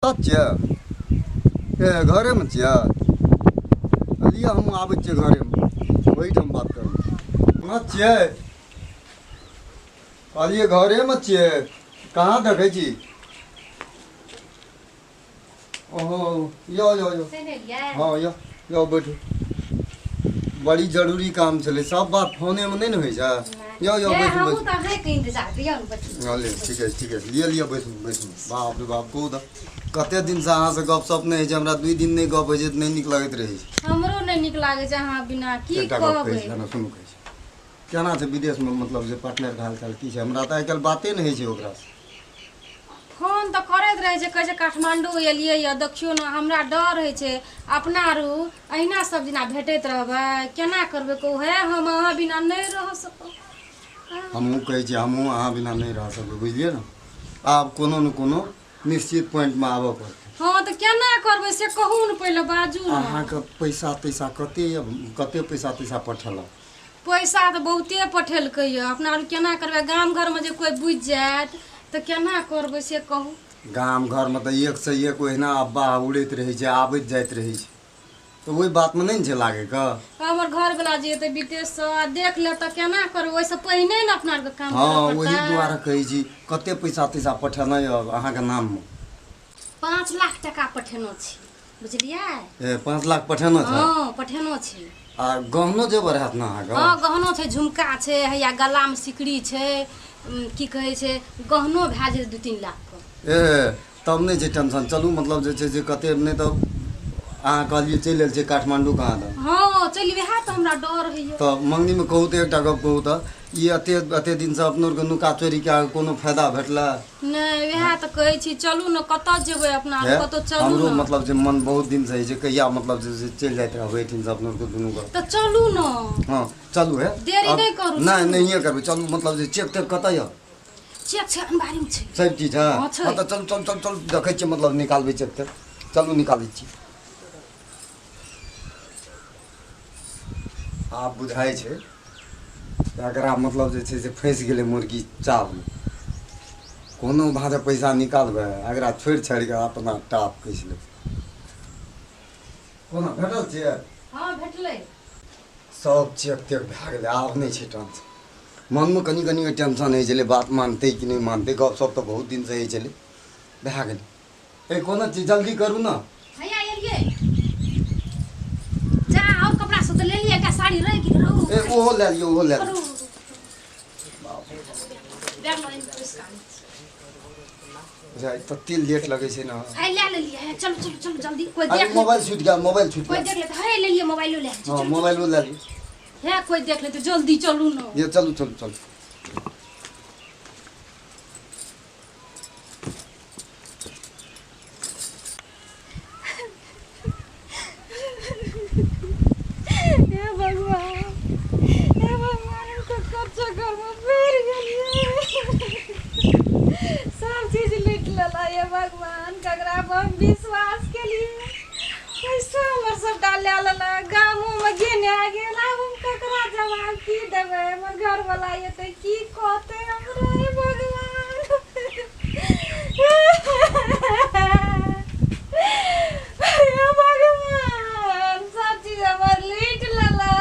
छियै घरे में छियै लिअ हम आबै छियै घरे में ओहिठाम बात करू कहाँ छियै कहलिए घरे में छियै कहाँ देखै छी ओहो यो हाँ यो बैठू बड़ी जरूरी काम चले सब बात फोने में नहीं न होइ छै यो बैठू ठीक है लिअ बैठू बाप रे बाप कहू तऽ कते दिन से अहाँ से गपशप नहीं है हमरा 2 दिन नहीं गप होइ छै त नहीं नीक लगैत रहै छै हमरो नहीं नीक लागे छै अहाँ बिना की कहबै सुनू कहै छै केना छै विदेश में मतलब जे पार्टनर के हालचाल की छै हमरा त आइ काल्हि बाते नहीं होइ छै ओकरा से फोन तऽ करैत रहे छै कहै छै काठमांडू एलियै या देखियो न हमरा डर होइ छै अपना रू अहिना सब दिना भेटैत रहबै केना करबै कहू हे हम अहाँ बिना नहीं रह सकब हमहूँ कहै छी हमहूँ अहाँ बिना नहीं रह सकबै बुझलियै न आब कोनो न कोनो निश्चित पॉइंट में आबऽ पड़तै हाँ तऽ केना करबै से कहू न पहिले बाजू न अहाँके पैसा कते पैसा पठेलक पैसा तऽ बहुते पठेलकै यऽ अपना रू केना करबै गाम घर में जे कोई बुझि जायत तऽ केना करबै से कहू गाम घर में तऽ एक से एक ओहिना अब्बा उड़ैत रहै छै आबैत जाइत रहै छै तऽ ओहि बात में नहीं छै लागे का हमर घर वाला जे एतै विदेश से देख ले तऽ केना करबै ओइसे पहिने न अपना आर के काम हाँ करऽ वही पड़तै दुआरे कहै छी कते पैसा पठेनाइ अहाँके नाम में 5 लाख टका पठेनो छी बुझलियै 5 लाख पठेना छै हाँ पठेनो छी आ गहनो जेबर हैत ना अहाँके हाँ गहनो छै झुमका छै हैया गला में सिकड़ी छै की कहै छै गहनो भए जाय 2-3 लाख के तब नहीं छै टेंशन चलू मतलब जे छै से कते नहीं तो अहाँ कहलिए चलि आयल छै काठमांडू कहाँ दन हाँ चलि वएह तऽ हमरा डर होइए तो मंगनी में कहू तो एकटा गप कहू तो ये अते दिन से अपनो के नुका चोरी के कोनो फायदा भेटला नहीं वएह तऽ कहै छी चलू न कतऽ जेबै अपना कतौ चलू हमरो न मतलब जे मन बहुत दिन से है जे कहिया मतलब जे चलि जाइत रहबै एठिन से अपनो के दुनू के तऽ चलू न हाँ चलू है देरी नहीं करू नहीं नहीं करबै चलू मतलब जे चेक तेक कतऽ य चेक छै अनबारी में छै सब चीज है हाँ, छै। हाँ तो चल देखै छियै मतलब निकालबै चेक तेक चलू निकालै छी आप बुझाइ छै एकरा मतलब जे छै से फँसि गेलै मुर्गी चाल में कोनो भाषा पैसा निकालबै एकरा छोड़ि के अपना टाप कैस लेबै कोना भेटल छियै हाँ भेटलै सब चेक तेक भए गेलै आब नहीं छै टेंशन मन में कनी टेंशन होइ छलै बात मानतै कि नहीं मानतै गपशप तऽ बहुत दिन से होइ छलै भए गेलै कोनो चीज जल्दी करू ना हैया एलियै जा और कपड़ा सब तऽ ले लियै का साड़ी रह कि रहू ओहो ले लियो बैग में बुझाइ तते लेट लगै छै ना आई ले लियै चलो जल्दी कोई अरे देख मोबाइल छूट गया कोई देख ले तो है ले लिये मोबाइलो ले हाँ मोबाइलो ले लियो है कोई देख ले तो जल्दी चलू न ये चलू हे भगवान को कच्चा घर में बैठ गेलिए सब चीज लूट लेला ये भगवान ककरा पर हम विश्वास केलिए पैसा हमर सबटा ले लेला गामो में गेने गेल आब हम ककरा जवाब की देबै हमर घर वाला एतै की कहतै हमरा हे भगवान हे भगवान सब चीज हमर लूट लेला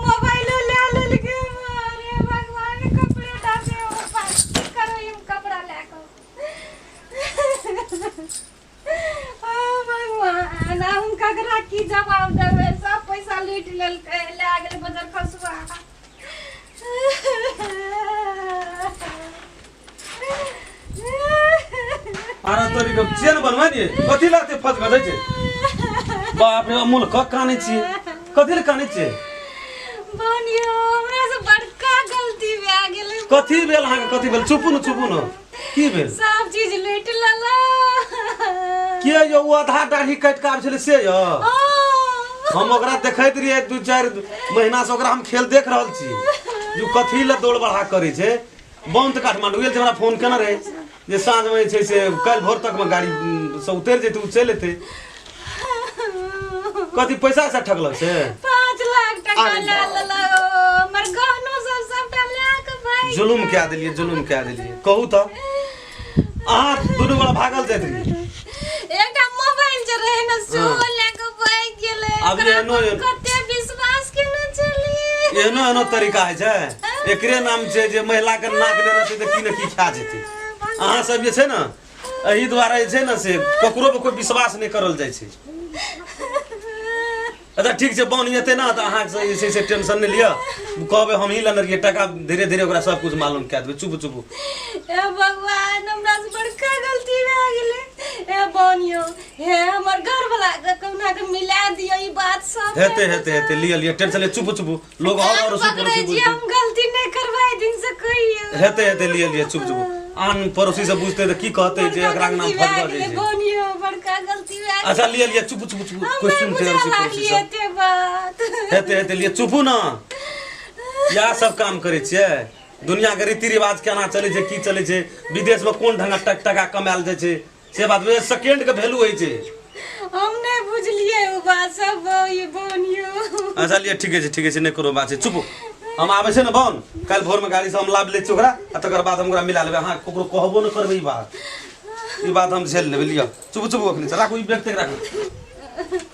मोबाइलो ले लेलकै हमर हे भगवान कपड़े डाले हमर पास की करबै हम कपड़ा ले के भगवान हम ककरा की जवाब देबै सब पैसा लूट लेलकै ले गेलै बजर खसुआ आरा तोरी के चेन बनवा दिए कथि लागते फस गदै छै बाप रे अमूल क कानै छी कथि ले कानै छी बनियो हमरा से बड़का गलती भए गेलै कथि भेल अहाँ के कथि भेल चुपू न की भेल सब चीज लूट लेला के यो आधा दाढ़ी काट के आब छले से यो हम ओकरा देखैत रहिए 2-4 महीना से ओकरा हम खेल देख रहल छी जो कथि ले दौड़ बढ़ा करै छै बम त काठमांडू गेल छै हमरा फोन केना रहे जे साँझ में छै से कल भोर तक में गाड़ी से उतर जेतै उ चल एतै कथि पैसा से ठगलक से 5 लाख टका ले लेला हमर गहनो सबटा ले के भाई जुलुम कए देलिए कहू त अहाँ दुनू बड़ा भागल जाइत रही अब एनो कते विश्वास के न चली एनो तरीका है छै एकरे नाम छै जे महिला के नाक ने रहते त की न की खा जेतै अहाँ सब जे छै न एही द्वारा जे छै न से ककरो पे कोई विश्वास नहीं करल जाय छै अच्छा ठीक छै बन जेतै ना त अहाँ से टेंशन नहीं लिया कहबे हम ही लनरिए टका धीरे धीरे ओकरा सब कुछ मालूम कए देबै चुप चुप ए भगवान हमरा से बड़का गलती भए गेलै ए बनियो हे हमर घर वाला कौना के मिला दियो ई बात सब हेते लिया टेंशन ले चुप चुप लोग और पकड़े जी हम गलती नहीं करवाई दिन से कहियो हेते लिया चुप चुप आन पड़ोसी से पूछते त की कहते जे एकरा के नाम फटका जाय छै बनियो बड़का गलती भए गेलै अच्छा लिया चुप क्वेश्चन तेरे से पड़ोसी से हेते बात हेते लिया चुपू ना या सब काम करे छियै दुनिया के रीति रिवाज केना चले छै की चले छै विदेश में कोन ढंग टका कमायल जाय छै से बात सेकंड के वैल्यू होय छै हम नहीं बुझलिए उ बात सब ये बनियो अच्छा लिया ठीक है नहीं करो बात छै चुप हम आबे छै न बन कल भोर में गाड़ी से हम लाभ ले छी ओकरा आ तकर बाद हम ओकरा मिला लेबे अहाँ ककरो कहबो न करबे ई बात हम झेल लेबे लिया चुप अखनी राखू ई व्यक्ति राखू